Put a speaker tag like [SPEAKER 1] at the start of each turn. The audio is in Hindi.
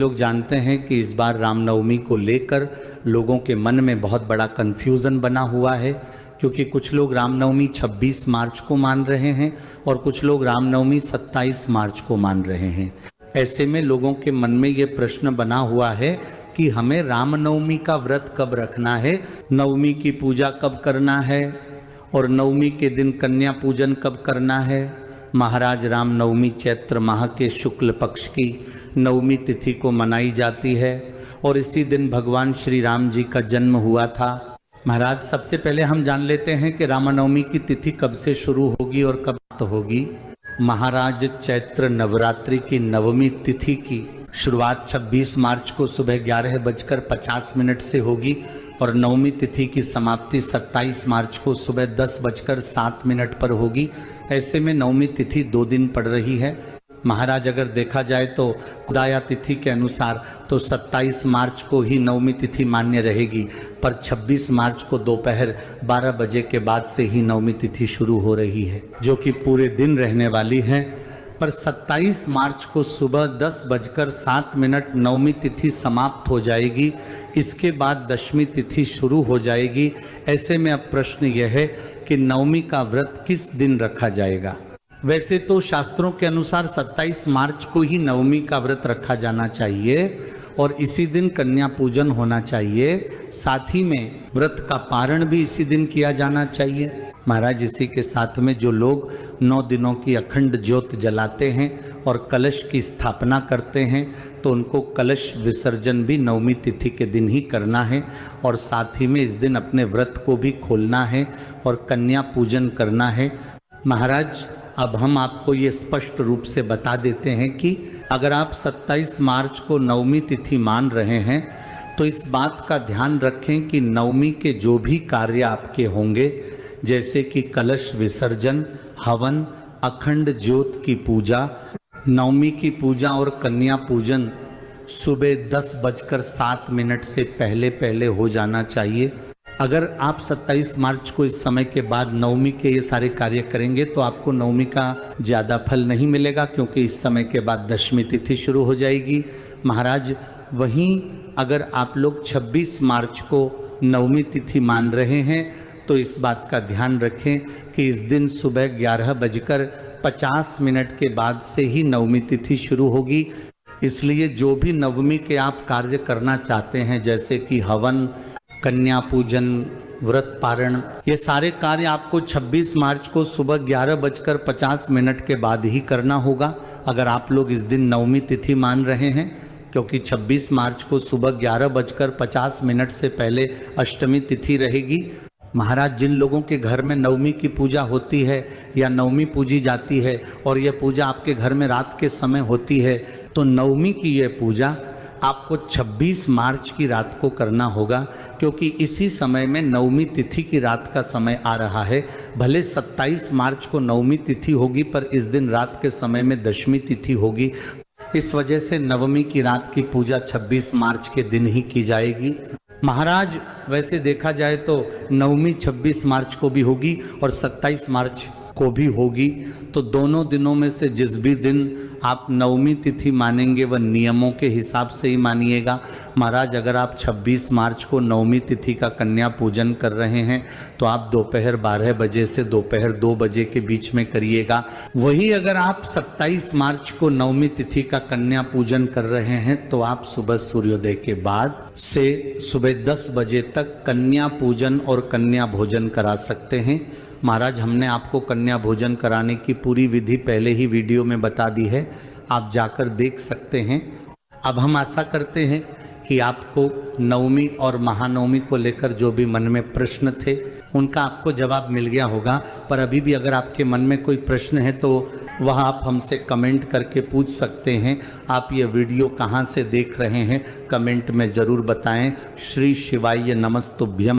[SPEAKER 1] लोग जानते हैं कि इस बार रामनवमी को लेकर लोगों के मन में बहुत बड़ा कन्फ्यूज़न बना हुआ है, क्योंकि कुछ लोग रामनवमी 26 मार्च को मान रहे हैं और कुछ लोग रामनवमी 27 मार्च को मान रहे हैं। ऐसे में लोगों के मन में ये प्रश्न बना हुआ है कि हमें रामनवमी का व्रत कब रखना है, नवमी की पूजा कब करना है और नवमी के दिन कन्या पूजन कब करना है। महाराज रामनवमी चैत्र माह के शुक्ल पक्ष की नवमी तिथि को मनाई जाती है और इसी दिन भगवान श्री राम जी का जन्म हुआ था। महाराज सबसे पहले हम जान लेते हैं कि रामनवमी की तिथि कब से शुरू होगी और कब समाप्त होगी। महाराज चैत्र नवरात्रि की नवमी तिथि की शुरुआत 26 मार्च को सुबह 11:50 से होगी और नवमी तिथि की समाप्ति 27 मार्च को सुबह 10:07 पर होगी। ऐसे में नवमी तिथि 2 दिन पड़ रही है। महाराज अगर देखा जाए तो उदया तिथि के अनुसार तो 27 मार्च को ही नवमी तिथि मान्य रहेगी, पर 26 मार्च को दोपहर 12 बजे के बाद से ही नवमी तिथि शुरू हो रही है, जो कि पूरे दिन रहने वाली है। पर 27 मार्च को सुबह 10:07 नवमी तिथि समाप्त हो जाएगी। इसके बाद दशमी तिथि शुरू हो जाएगी। ऐसे में अब प्रश्न यह है कि नवमी का व्रत किस दिन रखा जाएगा। वैसे तो शास्त्रों के अनुसार 27 मार्च को ही नवमी का व्रत रखा जाना चाहिए और इसी दिन कन्या पूजन होना चाहिए। साथ ही में व्रत का पारण भी इसी दिन किया जाना चाहिए। महाराज इसी के साथ में जो लोग 9 दिनों की अखंड ज्योत जलाते हैं और कलश की स्थापना करते हैं तो उनको कलश विसर्जन भी नवमी तिथि के दिन ही करना है और साथ ही में इस दिन अपने व्रत को भी खोलना है और कन्या पूजन करना है। महाराज अब हम आपको ये स्पष्ट रूप से बता देते हैं कि अगर आप 27 मार्च को नवमी तिथि मान रहे हैं तो इस बात का ध्यान रखें कि नवमी के जो भी कार्य आपके होंगे, जैसे कि कलश विसर्जन, हवन, अखंड ज्योत की पूजा, नवमी की पूजा और कन्या पूजन सुबह 10:07 से पहले हो जाना चाहिए। अगर आप 27 मार्च को इस समय के बाद नवमी के ये सारे कार्य करेंगे तो आपको नवमी का ज़्यादा फल नहीं मिलेगा, क्योंकि इस समय के बाद दशमी तिथि शुरू हो जाएगी। महाराज वहीं अगर आप लोग 26 मार्च को नवमी तिथि मान रहे हैं तो इस बात का ध्यान रखें कि इस दिन सुबह 11:50 के बाद से ही नवमी तिथि शुरू होगी। इसलिए जो भी नवमी के आप कार्य करना चाहते हैं, जैसे कि हवन, कन्या पूजन, व्रत पारण, ये सारे कार्य आपको 26 मार्च को सुबह 11:50 के बाद ही करना होगा अगर आप लोग इस दिन नवमी तिथि मान रहे हैं, क्योंकि 26 मार्च को सुबह 11:50 से पहले अष्टमी तिथि रहेगी। महाराज जिन लोगों के घर में नवमी की पूजा होती है या नवमी पूजी जाती है और यह पूजा आपके घर में रात के समय होती है, तो नवमी की यह पूजा आपको 26 मार्च की रात को करना होगा, क्योंकि इसी समय में नवमी तिथि की रात का समय आ रहा है। भले 27 मार्च को नवमी तिथि होगी, पर इस दिन रात के समय में दशमी तिथि होगी। इस वजह से नवमी की रात की पूजा 26 मार्च के दिन ही की जाएगी। महाराज वैसे देखा जाए तो नवमी 26 मार्च को भी होगी और 27 मार्च को भी होगी, तो दोनों दिनों में से जिस भी दिन आप नवमी तिथि मानेंगे वह नियमों के हिसाब से ही मानिएगा। महाराज अगर आप 26 मार्च को नवमी तिथि का कन्या पूजन कर रहे हैं तो आप दोपहर 12 बजे से दोपहर 2 बजे के बीच में करिएगा। वही अगर आप 27 मार्च को नवमी तिथि का कन्या पूजन कर रहे हैं तो आप सुबह सूर्योदय के बाद से सुबह 10 बजे तक कन्या पूजन और कन्या भोजन करा सकते हैं। महाराज हमने आपको कन्या भोजन कराने की पूरी विधि पहले ही वीडियो में बता दी है, आप जाकर देख सकते हैं। अब हम आशा करते हैं कि आपको नवमी और महानवमी को लेकर जो भी मन में प्रश्न थे उनका आपको जवाब मिल गया होगा। पर अभी भी अगर आपके मन में कोई प्रश्न है तो वह आप हमसे कमेंट करके पूछ सकते हैं। आप ये वीडियो कहाँ से देख रहे हैं कमेंट में ज़रूर बताएं। श्री शिवाय नमस्तुभ्यम।